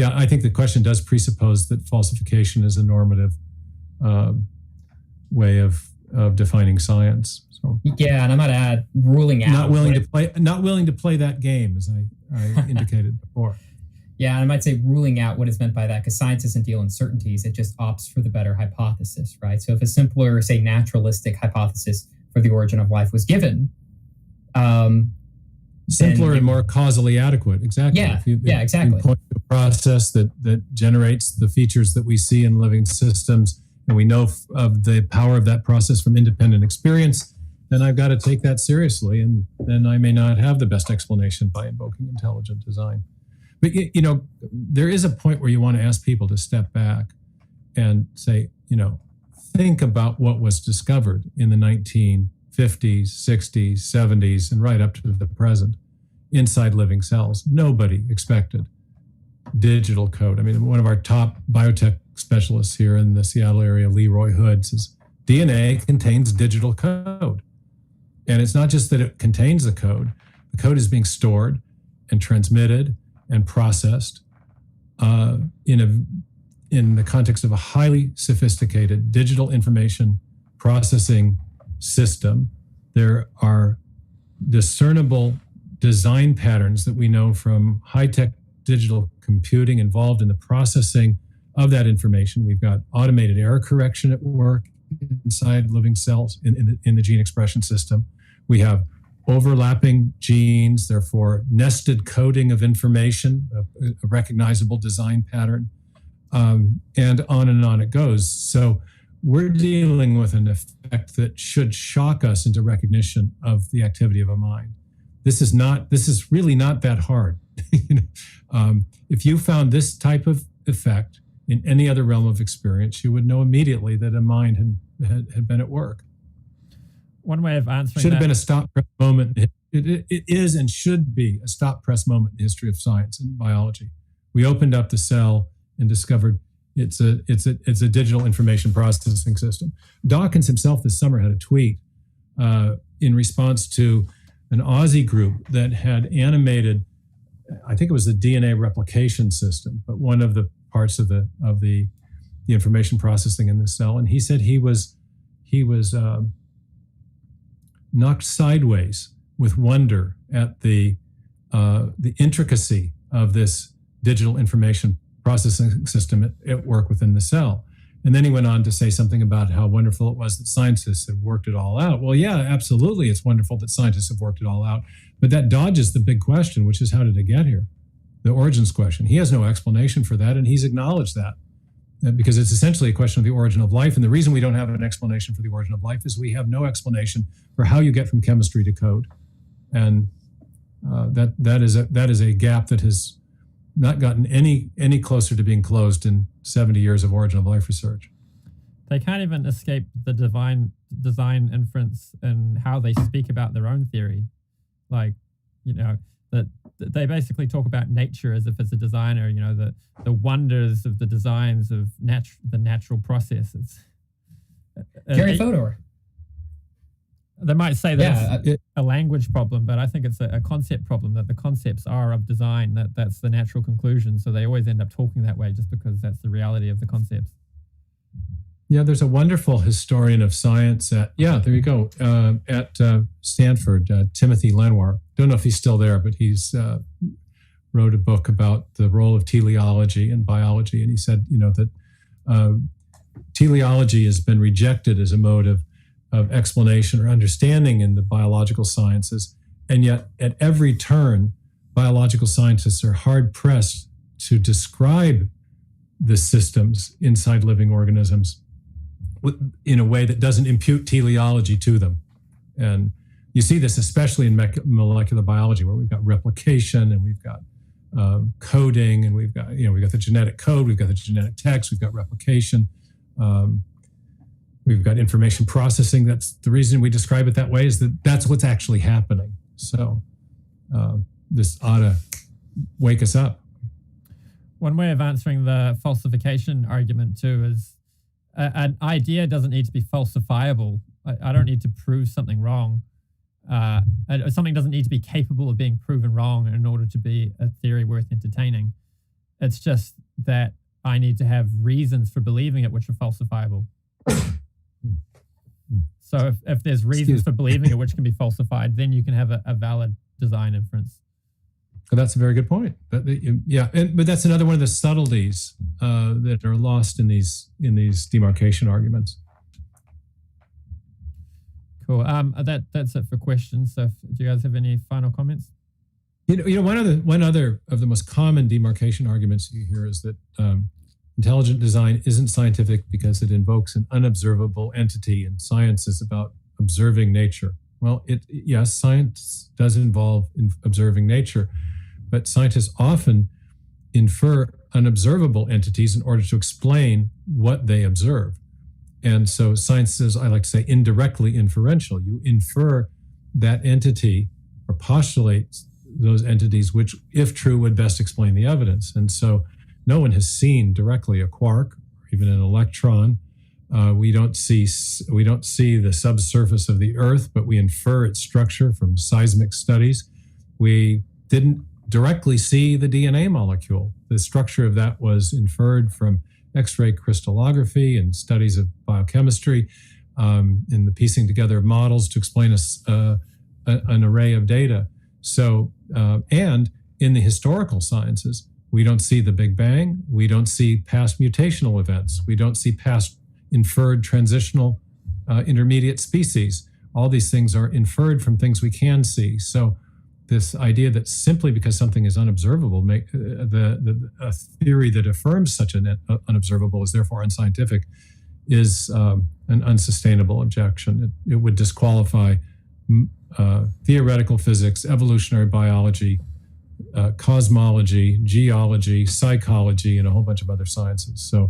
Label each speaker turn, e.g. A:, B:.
A: Yeah, I think the question does presuppose that falsification is a normative way of defining science. So
B: yeah, and I might add ruling out.
A: Not willing to play that game, as I indicated before.
B: Yeah, and I might say ruling out what is meant by that, because science doesn't deal in certainties. It just opts for the better hypothesis, right? So if a simpler, say, naturalistic hypothesis for the origin of life was given,
A: simpler and more causally adequate. Exactly.
B: Yeah, exactly.
A: You point to a process that generates the features that we see in living systems, and we know of the power of that process from independent experience, then I've got to take that seriously, and then I may not have the best explanation by invoking intelligent design. But, there is a point where you want to ask people to step back and say, think about what was discovered in the 1950s, 60s, 70s, and right up to the present inside living cells. Nobody expected digital code. I mean, one of our top biotech specialists here in the Seattle area, Leroy Hood, says DNA contains digital code. And it's not just that it contains the code is being stored and transmitted and processed in the context of a highly sophisticated digital information processing system. There are discernible design patterns that we know from high-tech digital computing involved in the processing of that information. We've got automated error correction at work inside living cells in the gene expression system. We have overlapping genes, therefore nested coding of information, a recognizable design pattern, and on it goes. So we're dealing with an effect that should shock us into recognition of the activity of a mind. This is really not that hard. If you found this type of effect in any other realm of experience, you would know immediately that a mind had been at work.
C: One way of answering
A: should have been a stop press moment. It is and should be a stop press moment in the history of science and biology. We opened up the cell and discovered it's a digital information processing system. Dawkins himself this summer had a tweet in response to an Aussie group that had animated, I think it was the DNA replication system, but one of the parts of the information processing in the cell. And he said he was knocked sideways with wonder at the intricacy of this digital information processing system at work within the cell. And then he went on to say something about how wonderful it was that scientists had worked it all out. Well, yeah, absolutely. It's wonderful that scientists have worked it all out. But that dodges the big question, which is how did it get here? The origins question. He has no explanation for that, and he's acknowledged that because it's essentially a question of the origin of life. And the reason we don't have an explanation for the origin of life is we have no explanation for how you get from chemistry to code. And that is a gap that has not gotten any closer to being closed in 70 years of origin of life research.
C: They can't even escape the divine design inference and how they speak about their own theory. Like, that they basically talk about nature as if it's a designer, the wonders of the designs of the natural processes.
B: Gary Fodor.
C: They might say that it's a language problem, but I think it's a concept problem, that the concepts are of design, that's the natural conclusion. So they always end up talking that way just because that's the reality of the concepts.
A: Yeah, there's a wonderful historian of science at Stanford, Timothy Lenoir. Don't know if he's still there, but he's wrote a book about the role of teleology in biology. And he said, that teleology has been rejected as a mode of explanation or understanding in the biological sciences. And yet at every turn, biological scientists are hard pressed to describe the systems inside living organisms in a way that doesn't impute teleology to them. And you see this especially in molecular biology, where we've got replication and we've got coding, and we've got the genetic code, we've got the genetic text, we've got replication, we've got information processing. That's the reason we describe it that way, is that that's what's actually happening. So this ought to wake us up.
C: One way of answering the falsification argument too is an idea doesn't need to be falsifiable. I don't need to prove something wrong. Something doesn't need to be capable of being proven wrong in order to be a theory worth entertaining. It's just that I need to have reasons for believing it, which are falsifiable. So if there's reasons for believing it, which can be falsified, then you can have a valid design inference.
A: That's a very good point. But that's another one of the subtleties that are lost in these demarcation arguments.
C: Cool. That's it for questions. So, do you guys have any final comments?
A: One other of the most common demarcation arguments you hear is that intelligent design isn't scientific because it invokes an unobservable entity, and science is about observing nature. Well, yes, science does involve observing nature, but scientists often infer unobservable entities in order to explain what they observe. And so science is, I like to say, indirectly inferential. You infer that entity or postulate those entities, which, if true, would best explain the evidence. And so no one has seen directly a quark or even an electron. We don't see the subsurface of the Earth, but we infer its structure from seismic studies. We didn't directly see the DNA molecule. The structure of that was inferred from X-ray crystallography and studies of biochemistry, in the piecing together of models to explain an array of data. So, and in the historical sciences, we don't see the Big Bang. We don't see past mutational events. We don't see past inferred transitional intermediate species. All these things are inferred from things we can see. So this idea that simply because something is unobservable, a theory that affirms such an unobservable is therefore unscientific, is an unsustainable objection. It would disqualify theoretical physics, evolutionary biology, cosmology, geology, psychology, and a whole bunch of other sciences. So